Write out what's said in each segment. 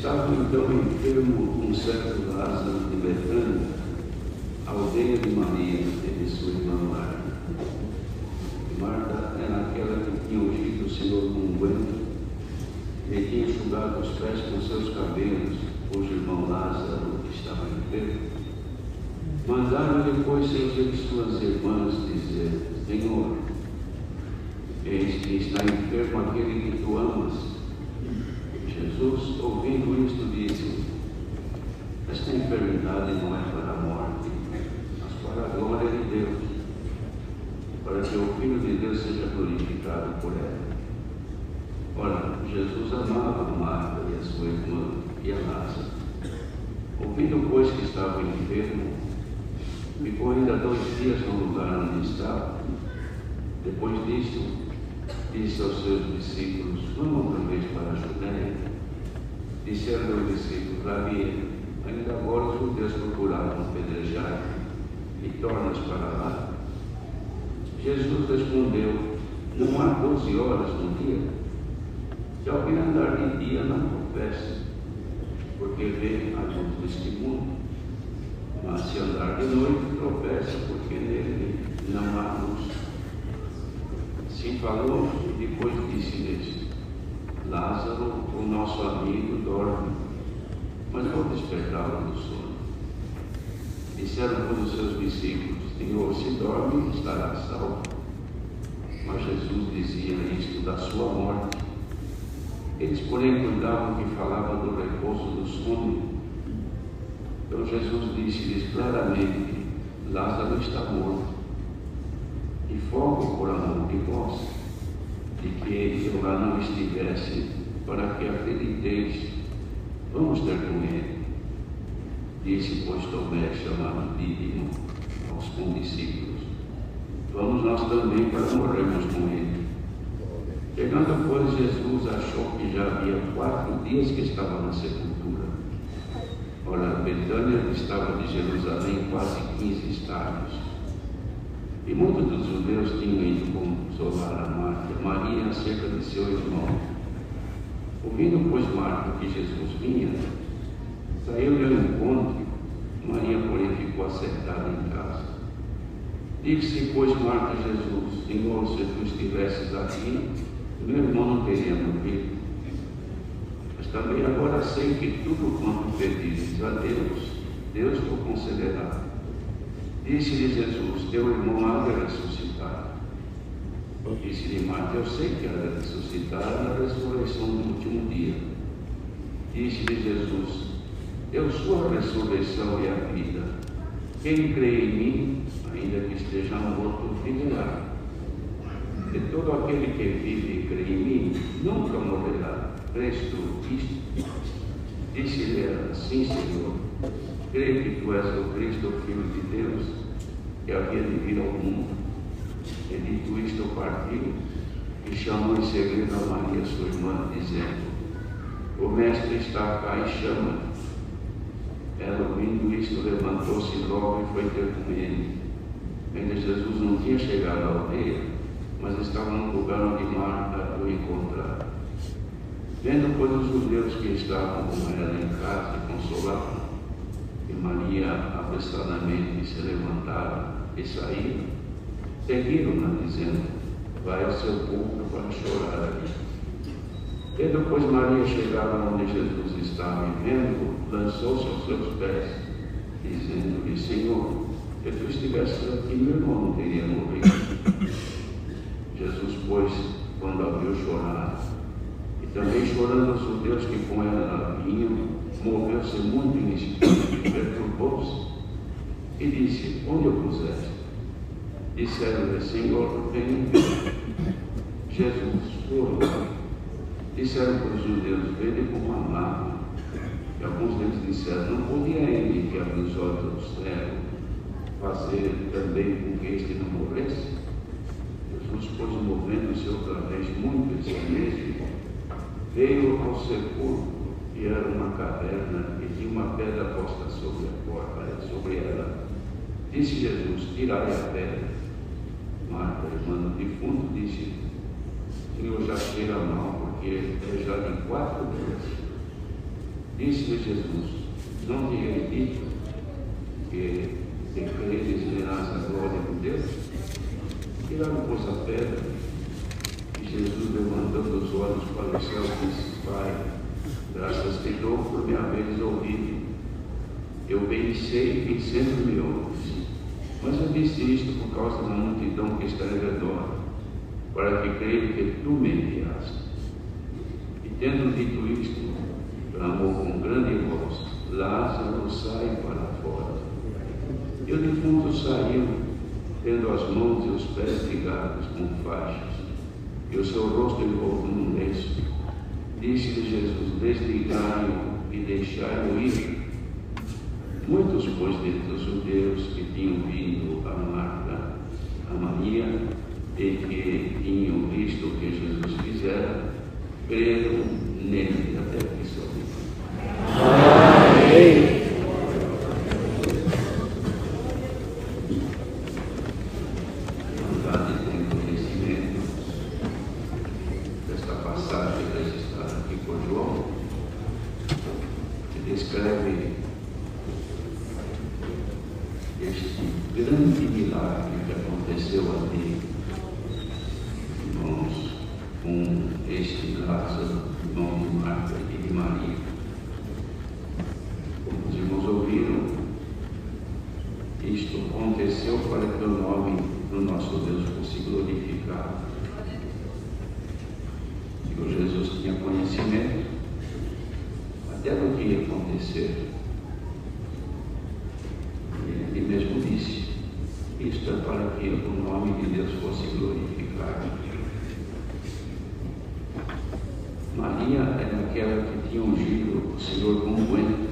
Estava então enfermo um certo Lázaro de Betânia, aldeia de Maria e de sua irmã Marta. Marta era aquela que tinha ungido o Senhor com unguento e tinha enxugado os pés com seus cabelos, cujo irmão Lázaro estava enfermo. Mandaram depois suas irmãs dizer: Senhor, eis que está enfermo aquele que tu amas. Jesus, ouvindo isto, disse: esta enfermidade não é para a morte, mas para a glória de Deus, para que o Filho de Deus seja glorificado por ela. Ora, Jesus amava Marta e a sua irmã e a Lázaro. Ouvindo, pois, que estava enfermo, ficou ainda 2 dias no lugar onde estava. Depois disto, disse aos seus discípulos: vamos outra vez para a Judeia. Disseram aos discípulos: Rabi, ainda agora os judeus procuravam apedrejar, e tornas para lá? Jesus respondeu: não há 12 horas no dia? Se alguém andar de dia, não tropeça, porque vê a luz deste mundo. Mas se andar de noite, tropeça, porque nele não há luz. Assim falou, e depois disse-lhes: Lázaro, o nosso amigo, dorme, mas vou despertá-lo do sono. Disseram para os seus discípulos: Senhor, se dorme, estará salvo. Mas Jesus dizia isto da sua morte. Eles, porém, cuidavam que falava do repouso do sono. Então Jesus disse-lhes claramente: Lázaro está morto, e fogo por amor de vós, de que eu lá não estivesse, para que acrediteis. Vamos ter com ele. Disse, pois, Tomé, chamado Dídimo, aos condiscípulos: vamos nós também para morrermos com ele. Chegando, pois, Jesus achou que já havia 4 dias que estava na sepultura. Ora, Betânia estava de Jerusalém quase 15 estádios. E muitos dos judeus tinham ido consolar a Marta, Maria, acerca de seu irmão. Ouvindo, pois, Marta que Jesus vinha, saiu-lhe ao encontro. Maria, porém, ficou assentada em casa. Disse, pois, Marta a Jesus: Senhor, se tu estivesses aqui, meu irmão não teria morrido. Mas também agora sei que tudo quanto pedires a Deus, Deus te concederá. Disse-lhe Jesus: teu irmão há de ressuscitar. Disse-lhe Marta: eu sei que há de ressuscitar na ressurreição do último dia. Disse-lhe Jesus: eu sou a ressurreição e a vida. Quem crê em mim, ainda que esteja morto, viverá. E todo aquele que vive e crê em mim, nunca morrerá. Crês tu isto? Disse-lhe ela: sim, Senhor. Creio que tu és o Cristo, o Filho de Deus, que havia de vir ao mundo. E dito isto, partiu e chamou em segredo a Maria, sua irmã, dizendo: o Mestre está cá e chama-te. Ela, ouvindo isto, levantou-se logo e foi ter com ele. Ainda Jesus não tinha chegado à aldeia, mas estava no lugar onde Marta o encontrara. Vendo, pois, os judeus que estavam com ela em casa e consolavam, e Maria apressadamente se levantava e saía, seguiram-na, dizendo: vai ao seu povo para chorar ali. Tendo, pois, Maria chegava onde Jesus estava e vendo, lançou-se aos seus pés, dizendo-lhe: Senhor, se tu estivesses aqui, meu irmão não teria morrido. Jesus, pois, quando a viu chorar, e também chorando os judeus que com ela vinham, moveu-se muito em espírito e perturbou-se, e disse: onde o puseste? Disseram-lhe: Senhor, vem. Jesus chorou. Disseram para os judeus: vede como amava. E alguns deles disseram: não podia ele, que abriu os olhos do cego, fazer também com que este não morresse? Jesus, pois, movendo-se outra vez muito excelente, veio ao sepulcro, e era uma caverna, e tinha uma pedra posta sobre a porta, sobre ela. Disse Jesus: tirai a pedra. Marta, irmã do defunto, disse: Senhor, já cheira mal, porque é já de 4 dias. Disse-lhe Jesus: não te hei dito que de creres verás a glória de Deus? Tiraram, pois, a pedra, e Jesus, levantando os olhos para o céu, disse: Pai, graças te dou por me haveres ouvido. Eu bem sei que sempre me ouves, mas eu disse isto por causa da multidão que está ao redor, para que creia que tu me enviaste. E tendo dito isto, clamou com grande voz: Lázaro, sai para fora. E o defunto saiu, tendo as mãos e os pés ligados com faixas, e o seu rosto envolto num lenço. Disse-lhe Jesus: desligai-o e deixai-o ir. Muitos, pois, dentre os judeus que tinham vindo a Marta, a Maria, e que tinham visto o que Jesus fizera, creram nele até que soube. Amém. Vontade de conhecimento desta passagem registrada aqui por João, que descreve este grande milagre que aconteceu ali, irmãos, com este Lázaro, irmão de Marta e de Maria. Como os irmãos ouviram, isto aconteceu para que o nome do nosso Deus fosse glorificado. E o Jesus tinha conhecimento até do que ia acontecer. Ele mesmo disse: isto é para que o nome de Deus fosse glorificado. Maria era aquela que tinha ungido o Senhor com unguento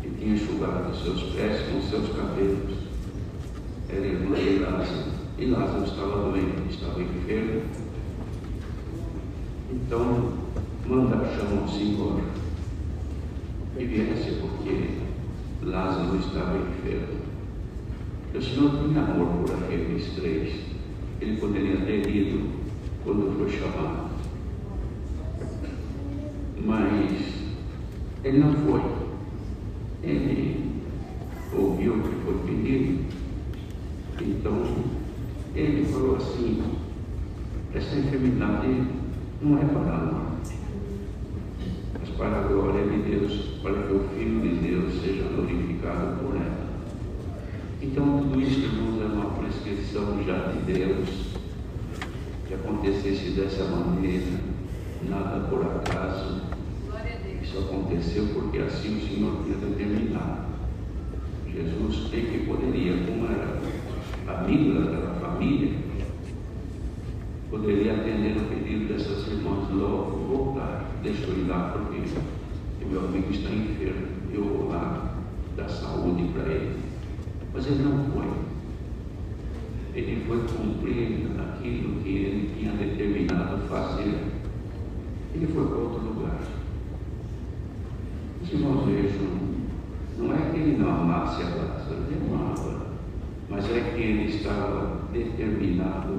e tinha enxugado os seus pés com os seus cabelos. Era irmã de Lázaro, e Lázaro estava doente, estava enfermo. Então chamou o Senhor e viesse, porque Lázaro estava enfermo. O Senhor tinha amor por aqueles três. Ele poderia ter ido quando foi chamado, mas ele não foi. Ele ouviu o que foi pedido. Então ele falou assim: essa enfermidade não é para a morte, mas para a glória de Deus, para que o Filho de Deus seja glorificado por ela. Então tudo isso, irmãos, é uma prescrição já de Deus, que acontecesse dessa maneira, nada por acaso. Isso aconteceu porque assim o Senhor tinha determinado. Jesus bem que poderia, como era amigo daquela família, poderia atender o pedido dessas irmãs: logo voltar, deixa eu ir lá porque meu amigo está enfermo, eu vou lá dar saúde para ele. Mas ele não foi. Ele foi cumprir aquilo que ele tinha determinado fazer. Ele foi para outro lugar. Os irmãos vejam, não é que ele não amasse a Lázaro, ele amava, mas é que ele estava determinado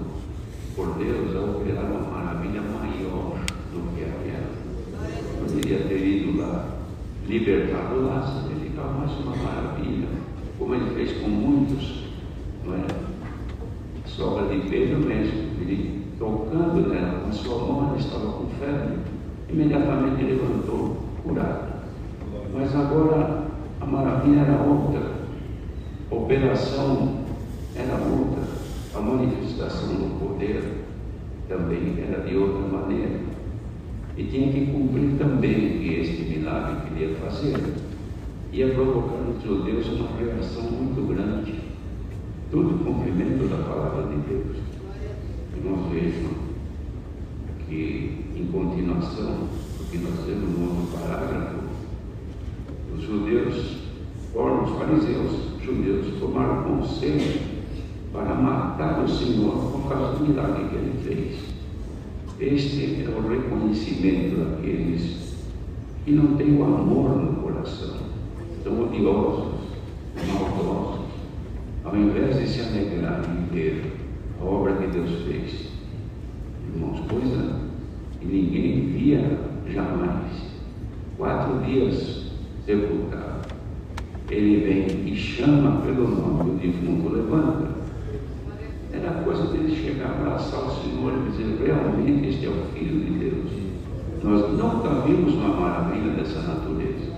por Deus a operar uma maravilha maior do que aquela. Poderia ter ido lá, libertado Lázaro, ele ficava mais uma maravilha, como ele fez com muitos, não é? A sogra de Pedro mesmo, ele tocando nela com a sua mão, ela estava com febre, imediatamente levantou, curado. Mas agora a maravilha era outra, a operação era outra, a manifestação do poder também era de outra maneira. E tinha que cumprir também que este milagre queria fazer. Ia provocar nos judeus uma reação muito grande. Tudo cumprimento da palavra de Deus. E nós vejam que, em continuação, o que nós temos no outro parágrafo, os judeus, os fariseus, judeus, tomaram conselho para matar o Senhor por causa do milagre que ele fez. Este é o reconhecimento daqueles que não têm o amor no coração, tão odiosos, maldosos, ao invés de se alegrar em ver a obra que Deus fez. Irmãos, coisa que ninguém via jamais. 4 dias sepultado. Ele vem e chama pelo nome, o defunto levanta. Era coisa dele chegar, abraçar o Senhor e dizer: realmente este é o Filho de Deus. Nós nunca vimos uma maravilha dessa natureza.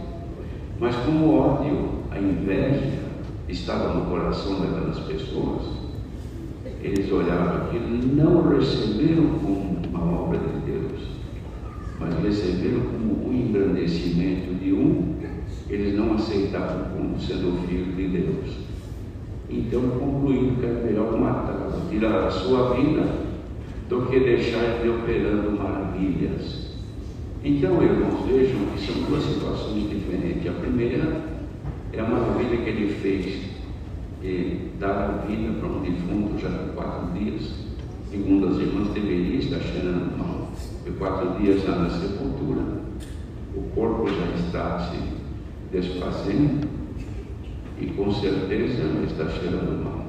Mas como o ódio, a inveja estava no coração daquelas pessoas, eles olhavam aquilo e não receberam como uma obra de Deus, mas receberam como um engrandecimento de eles não aceitavam como sendo o Filho de Deus. Então concluíram que era melhor matá-lo, tirar a sua vida, do que deixar ele operando maravilhas. Então, irmãos, vejam que são 2 situações diferentes. A primeira é a maravilha que ele fez de dar a vida para um defunto já por 4 dias. Segundo as irmãs, deveria estar cheirando mal, porque 4 dias já na sepultura, o corpo já está se desfazendo e com certeza não está cheirando mal.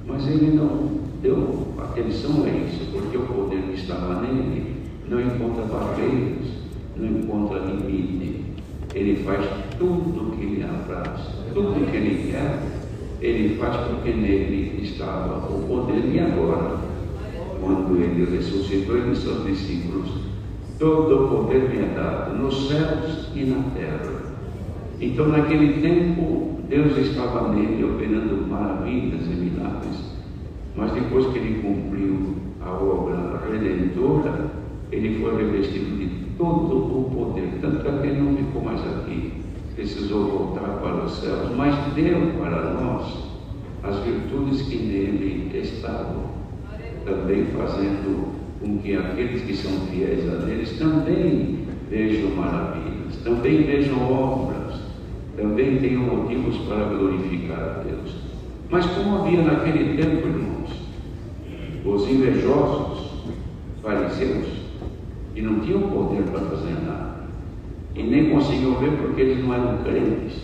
Mas ele não deu atenção a isso, porque o poder que estava nele não encontra barreiras, não encontra limite. Ele faz tudo o que lhe apraz, tudo o que ele quer, ele faz porque nele estava o poder. E agora, quando ele ressuscitou, ele disse aos discípulos: todo o poder me é dado nos céus e na terra. Então, naquele tempo, Deus estava nele operando maravilhas e milagres, mas depois que ele cumpriu a obra redentora, ele foi revestido de todo o poder, tanto é que ele não ficou mais aqui, precisou voltar para os céus, mas deu para nós as virtudes que nele estavam, também fazendo com que aqueles que são fiéis a eles também vejam maravilhas, também vejam obras, também tenham motivos para glorificar a Deus. Mas como havia naquele tempo, irmãos, os invejosos fariseus, que não tinham poder para fazer nada, e nem conseguiam ver porque eles não eram crentes,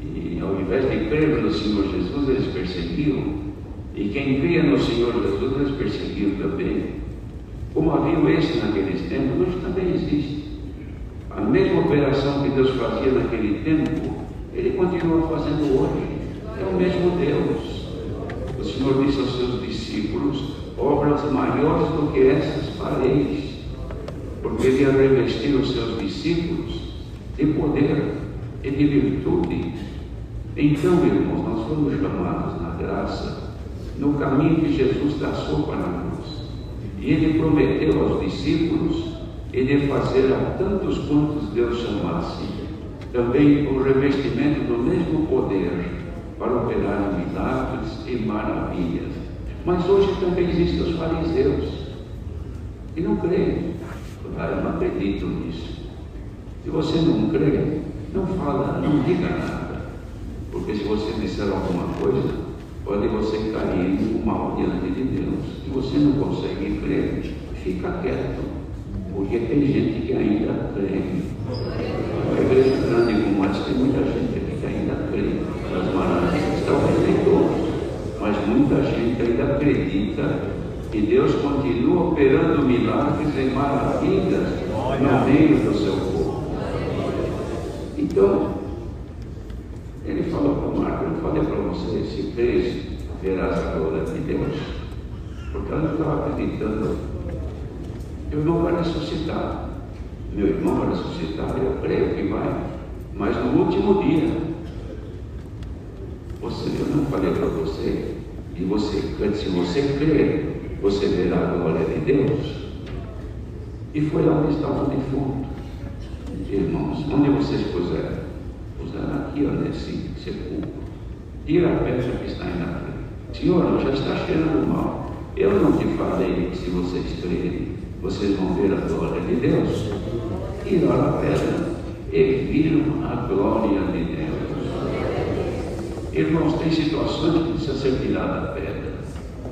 e ao invés de crer no Senhor Jesus, eles perseguiam, e quem cria no Senhor Jesus, eles perseguiam também. Como havia esse naqueles tempos, hoje também existe. A mesma operação que Deus fazia naquele tempo, Ele continua fazendo hoje. É o mesmo Deus. O Senhor disse aos seus discípulos: obras maiores do que essas fareis, porque Ele ia revestir os seus discípulos de poder e de virtude. Então, irmãos, nós fomos chamados na graça, no caminho que Jesus traçou para nós. E Ele prometeu aos discípulos Ele fazer a tantos quantos Deus chamasse, também o revestimento do mesmo poder para operar milagres e maravilhas. Mas hoje também existem os fariseus que não creem. Eu não acredito nisso. Se você não crê, não fala, não diga nada, porque se você disser alguma coisa, pode você cair no mal diante de Deus. Se você não consegue crer, fica quieto, porque tem gente que ainda crê. A igreja grande como essa, tem muita gente aqui que ainda crê nas maravilhas, talvez nem todos, mas muita gente ainda acredita que Deus continua operando milagres e maravilhas no meio do seu povo. Então, ele falou para Marta: eu falei para você, se crês, verás a glória de Deus. Porque ela não estava acreditando. Meu irmão vai ressuscitar. Meu irmão vai ressuscitar, eu creio que vai. Mas no último dia, eu não falei para você, e se você crer, você verá a glória de Deus. E foi lá onde estava o defunto. Irmãos, onde vocês puseram? Puseram aqui, ó, nesse sepulcro. Tira a pedra que está aí na frente. Senhor, já está cheirando mal. Eu não te falei que se vocês crerem, vocês vão ver a glória de Deus. Tiraram a pedra e viram a glória de Deus. Irmãos, tem situações que precisa ser tirada a pedra,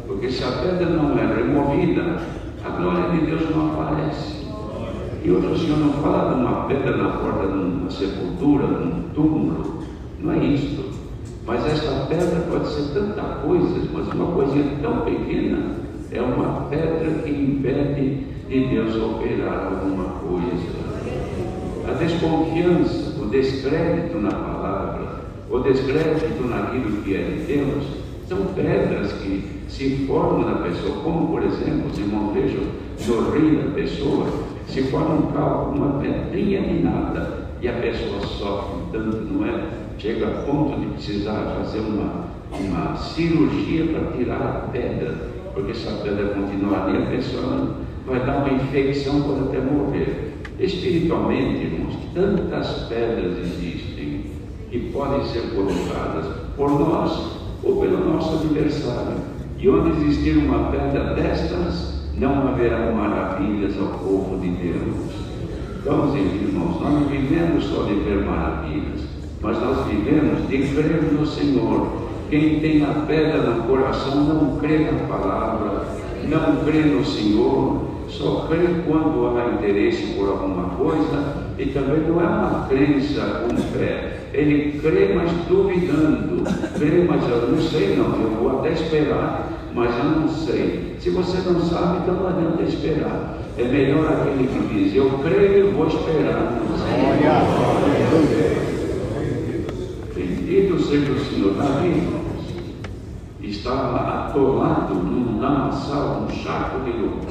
porque se a pedra não é removida, a glória de Deus não aparece. E hoje o Senhor não fala de uma pedra na porta de uma sepultura, de um túmulo, não é isto. Mas essa pedra pode ser tanta coisa, mas uma coisinha tão pequena é uma pedra que impede de Deus operar alguma coisa. A desconfiança, o descrédito na palavra, o descrédito naquilo que é de Deus, são pedras que se formam na pessoa, como por exemplo, os irmãos vejam no rio da pessoa, se forma um cálculo, uma pedrinha de nada, e a pessoa sofre tanto, não é? Chega a ponto de precisar fazer uma cirurgia para tirar a pedra, porque se a pedra continuar ali, a pessoa vai dar uma infecção, pode até morrer. Espiritualmente, irmãos, tantas pedras existem que podem ser colocadas por nós ou pelo nosso adversário. E onde existir uma pedra destas, não haverá maravilhas ao povo de Deus. Vamos, irmãos, nós não vivemos só de ver maravilhas, mas nós vivemos de crer no Senhor. Quem tem a pedra no coração não crê na palavra, não crê no Senhor, só crê quando há interesse por alguma coisa, e também não é uma crença com fé. Ele crê, mas duvidando. Crê, mas eu não sei não, eu vou até esperar, mas eu não sei. Se você não sabe, então não adianta esperar. É melhor aquele que diz, eu creio e vou esperar. Bendito seja o Senhor. Davi, irmãos, estava atolado num lamaçal, num charco de lodo,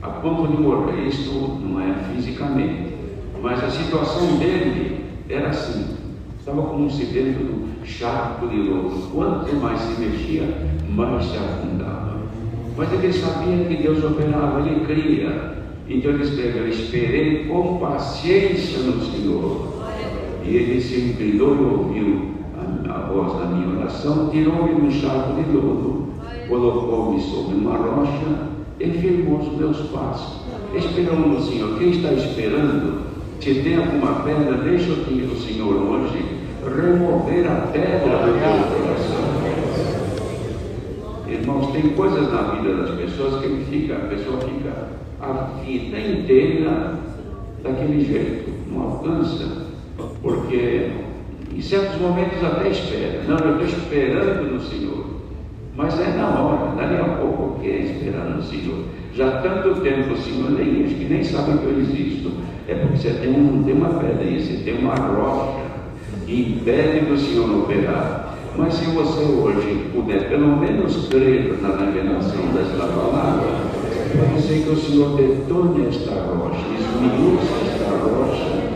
a ponto de morrer. Isto não é fisicamente, mas a situação dele era assim. Estava como se dentro do charco de lodo. Quanto mais se mexia, mais se afundava. Mas ele sabia que Deus operava, ele cria. Então ele escreveu, esperei com paciência no Senhor. E ele se inclinou e ouviu a voz da minha oração, tirou-me no charco de lodo, colocou-me sobre uma rocha e firmou os meus passos. Esperou no Senhor. Quem está esperando, se tem alguma pedra, deixa o Senhor hoje remover a pedra do teu coração. Irmãos, tem coisas na vida das pessoas que a pessoa fica a vida inteira daquele jeito, não alcança, porque em certos momentos até espera. Não, eu estou esperando no Senhor, mas é na hora, dali a pouco o que é esperar no Senhor? Já há tanto tempo o Senhor acho que nem sabe que eu existo. É porque você tem uma pedra aí, você tem uma rocha que impede do Senhor operar. Mas se você hoje puder pelo menos crer na revelação desta palavra, pode ser que o Senhor detone esta rocha, esmiuça esta rocha,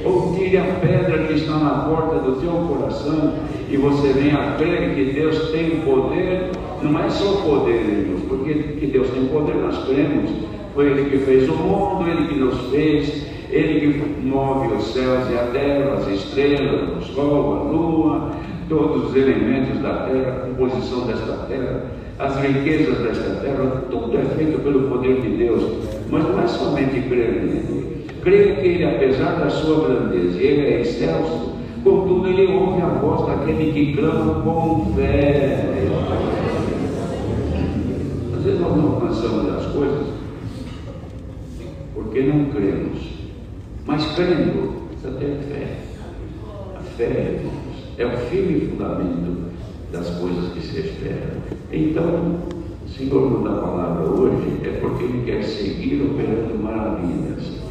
ou tire a pedra que está na porta do teu coração e você venha a crer que Deus tem poder. Não é só poder, irmãos, porque que Deus tem poder nós cremos. Foi Ele que fez o mundo, Ele que nos fez, Ele que move os céus e a terra, as estrelas, o sol, a lua, todos os elementos da terra, a composição desta terra, as riquezas desta terra, tudo é feito pelo poder de Deus. Mas não é somente crer nele. Crer que Ele, apesar da sua grandeza, Ele é excelso, contudo Ele ouve a voz daquele que clama com fé. Às vezes nós não alcançamos as coisas porque não cremos, mas crendo, precisa ter fé. A fé, irmãos, é o firme fundamento das coisas que se esperam. Então, o Senhor nos dá a palavra hoje é porque Ele quer seguir operando maravilhas.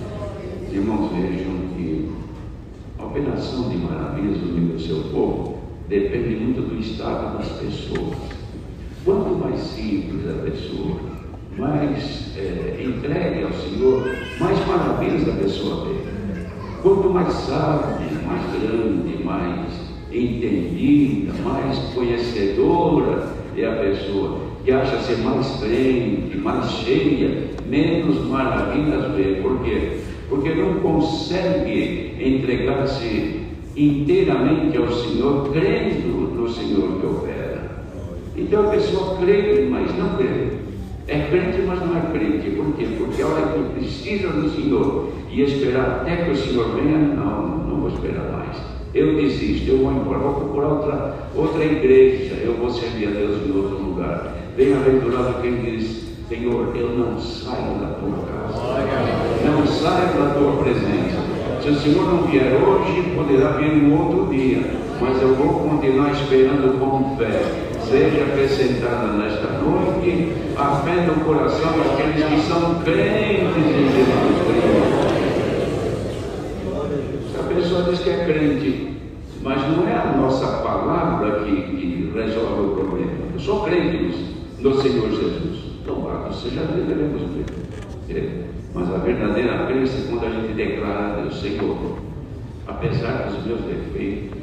Os irmãos vejam que a operação de maravilhas no meio do seu povo depende muito do estado das pessoas. Quanto mais simples a pessoa, mais entregue ao Senhor, mais maravilhas a pessoa vê. Quanto mais sábia, mais grande, mais entendida, mais conhecedora é a pessoa, que acha ser mais crente, mais cheia, menos maravilhas vê. Por quê? Porque não consegue entregar-se inteiramente ao Senhor, crendo no Senhor que opera. Então a pessoa crê, mas não crê. É crente, mas não é crente. Por quê? Porque a hora que precisa do Senhor e esperar até que o Senhor venha, não vou esperar mais. Eu desisto, eu vou embora, vou procurar outra igreja, eu vou servir a Deus em outro lugar. Bem-aventurado quem diz, Senhor, eu não saio da tua casa, não saio da tua presença. Se o Senhor não vier hoje, poderá vir um outro dia, mas eu vou continuar esperando com fé. Seja acrescentada nesta noite a fé no coração daqueles que são crentes em Jesus Cristo. pessoa diz que é crente, mas não é a nossa palavra que resolve o problema. Eu sou crente no Senhor Jesus. Louvado seja Deus, devemos ver. Mas a verdadeira crença é quando a gente declara a Deus: Senhor, apesar dos meus defeitos,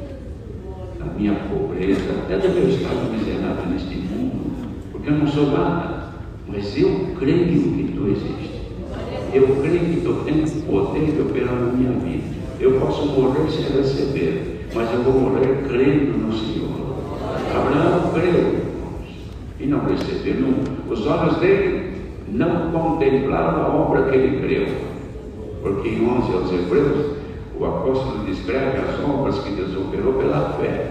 da minha pobreza, até do meu estado miserável neste mundo, porque eu não sou nada, mas eu creio que Tu existes. Eu creio que Tu tens poder de operar na minha vida. Eu posso morrer sem receber, mas eu vou morrer crendo no Senhor. Abraão creu e não recebeu. Os olhos dele não contemplaram a obra que ele creu, porque em 11 aos Hebreus o apóstolo descreve as obras que Deus operou pela fé.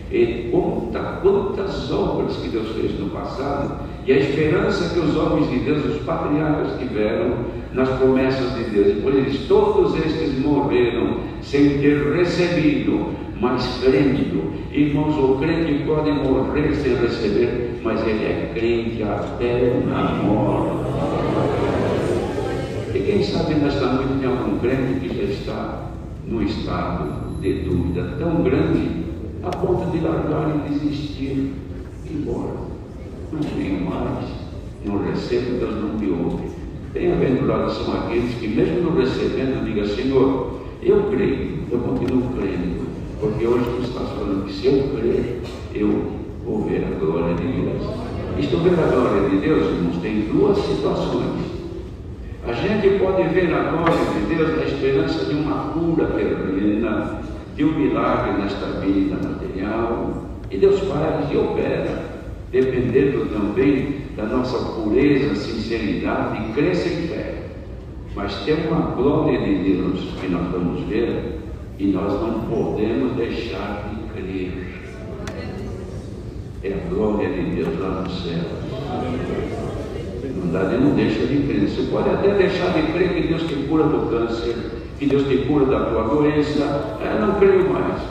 Ele conta quantas obras que Deus fez no passado e a esperança que os homens de Deus, os patriarcas, tiveram nas promessas de Deus. E por eles, todos estes morreram sem ter recebido, mas crendo. Irmãos, o crente pode morrer sem receber, mas ele é crente até na morte. E quem sabe nesta noite tem algum crente que já está num estado de dúvida tão grande a ponto de largar e desistir, e ir embora. Não tenho mais, não recebo, Deus não me ouve. Bem-aventurados são aqueles que, mesmo não recebendo, digam: Senhor, eu creio, eu continuo crendo, porque hoje Tu estás falando que se eu crer, eu vou ver a glória de Deus. Isto, ver a glória de Deus, irmãos, tem duas situações. A gente pode ver a glória de Deus na esperança de uma cura terrena, de um milagre nesta vida material, e Deus faz e opera, dependendo também da nossa pureza, sinceridade e crença em fé. Mas tem uma glória de Deus que nós vamos ver e nós não podemos deixar de crer. É a glória de Deus lá no céu. Na verdade, não deixa de crer. Você pode até deixar de crer que Deus te cura do câncer, que Deus te cura da tua doença. Não creio mais.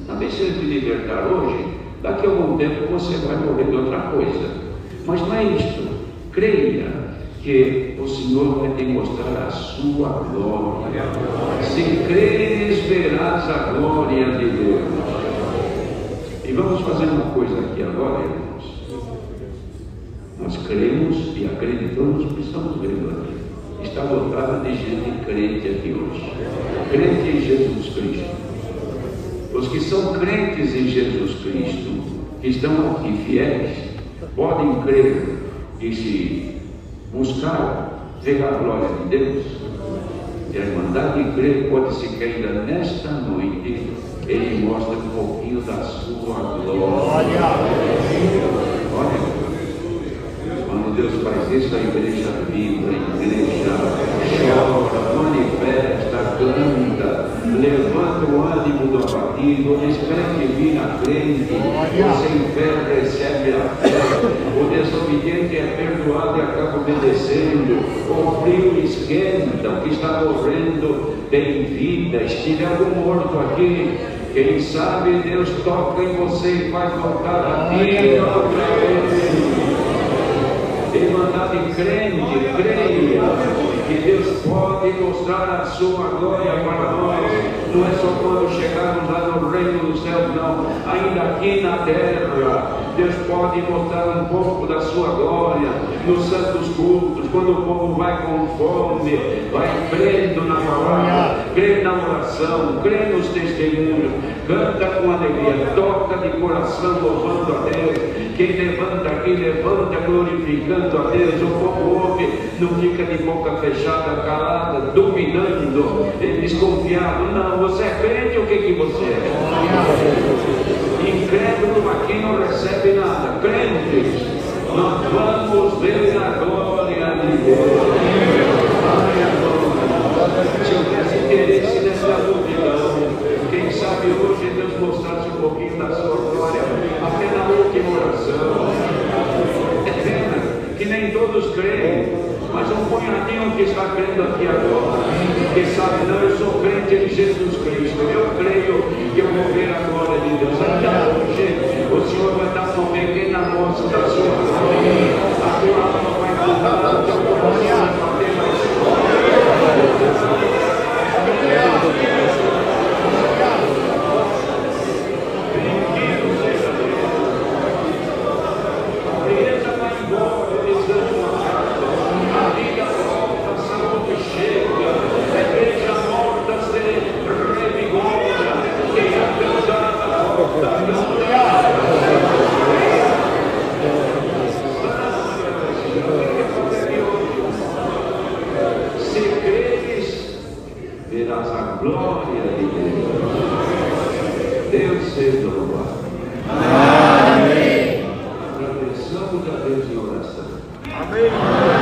Talvez se Ele te libertar hoje, daqui a algum tempo você vai morrer de outra coisa. Mas não é isto. Creia que o Senhor vai te mostrar a sua glória. Se creres, verás a glória de Deus. E vamos fazer uma coisa aqui agora, irmãos. Nós cremos e acreditamos que estamos vendo aqui. Está lotado de gente crente aqui hoje. Crente em Jesus Cristo. Os que são crentes em Jesus Cristo, que estão aqui fiéis, podem crer e se buscar ver a glória de Deus. E a irmandade de crer pode ser que ainda nesta noite Ele mostre um pouquinho da sua glória. Olha, quando Deus faz isso, a igreja vibra, a igreja chora, manifesta, canta, levanta o ânimo do abatido. O descrente vira crente, o sem fé recebe a fé, o desobediente é perdoado e acaba obedecendo, o frio esquenta, o que está morrendo tem vida. Estive algum morto aqui, quem sabe Deus toca em você e faz voltar a ti outra vez. Irmandade crente, creia que Deus pode mostrar a sua glória para nós. Não é só quando chegarmos lá no reino do céu, não. Ainda aqui na terra, Deus pode mostrar um pouco da sua glória nos santos cultos, quando o povo vai com fome, vai crendo na palavra, crê na oração, crê nos testemunhos, canta com alegria, toca de coração louvando a Deus. Quem levanta aqui, levanta glorificando a Deus. O povo ouve, não fica de boca fechada, calada, duvidando, desconfiado. Não, você é crente ou o que você é? Incrédulo aqui não recebe nada. Crentes, nós vamos ver a glória de Deus. Se eu tivesse interesse nessa multidão, quem sabe hoje Deus mostrasse um pouquinho da sua glória, até na última oração. É pena que nem todos creem, mas um punhadinho que está crendo aqui agora, que sabe, não, eu sou crente em Jesus Cristo, eu creio que eu vou ver a glória de Deus. Ainda hoje, o Senhor vai dar uma pequena amostra da sua glória, a tua alma vai cantar, o teu coração vai bater mais forte. Se creres, verás a glória de Deus. Deus seja louvado. Amém. Abençoamos a Deus em oração. Amém.